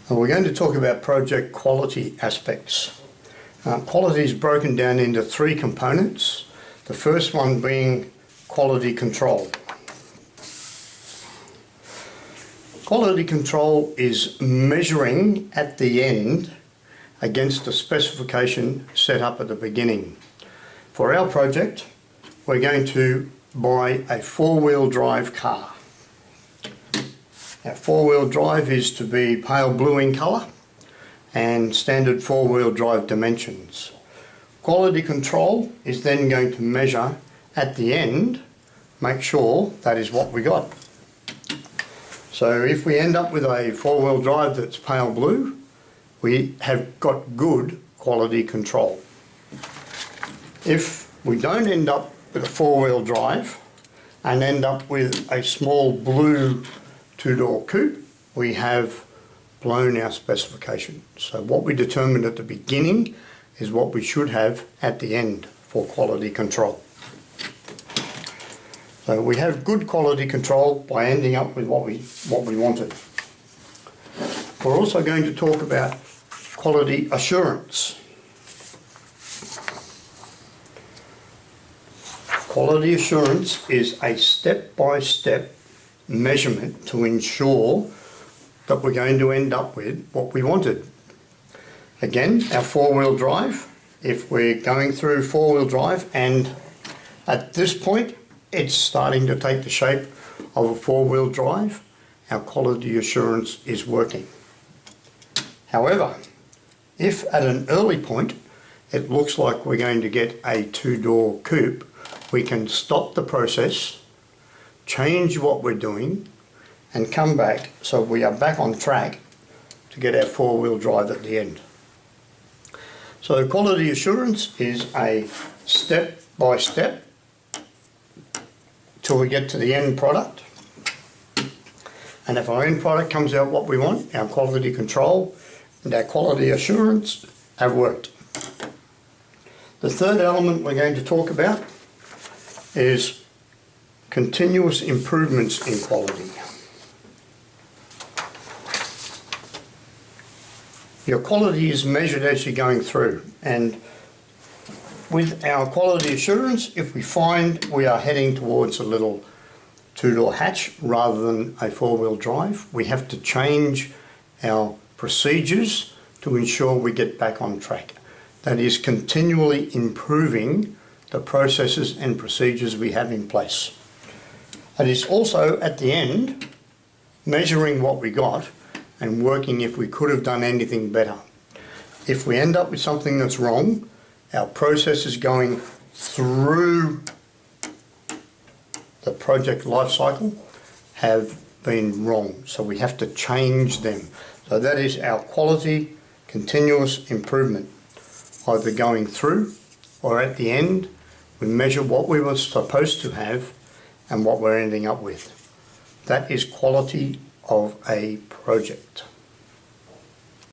And we're going to talk about project quality aspects. Quality is broken down into three components. The first one being quality control. Quality control is measuring at the end against the specification set up at the beginning. For our project, we're going to buy a four-wheel drive car. Our four-wheel drive is to be pale blue in colour and standard four-wheel drive dimensions. Quality control is then going to measure at the end, make sure that is what we got. So if we end up with a four-wheel drive that's pale blue, we have got good quality control. If we don't end up with a four-wheel drive and end up with a small blue two-door coupe, we have blown our specification. So what we determined at the beginning is what we should have at the end for quality control. So we have good quality control by ending up with what we wanted. We're also going to talk about quality assurance. Quality assurance is a step-by-step measurement to ensure that we're going to end up with what we wanted. Again, our four-wheel drive, if we're going through four-wheel drive and at this point it's starting to take the shape of a four-wheel drive, our quality assurance is working. However, if at an early point it looks like we're going to get a two-door coupe, we can stop the process, change what we're doing and come back so we are back on track to get our four-wheel drive at the end. So quality assurance is a step-by-step till we get to the end product. And if our end product comes out what we want, our quality control and our quality assurance have worked. The third element we're going to talk about is continuous improvements in quality. Your quality is measured as you're going through, and with our quality assurance, if we find we are heading towards a little two-door hatch rather than a four-wheel drive, we have to change our procedures to ensure we get back on track. That is continually improving the processes and procedures we have in place. It is also at the end measuring what we got and working if we could have done anything better. If we end up with something that's wrong, our processes going through the project life cycle have been wrong, so we have to change them. So that is our quality continuous improvement, either going through or at the end. We measure what we were supposed to have and what we're ending up with. That is quality of a project.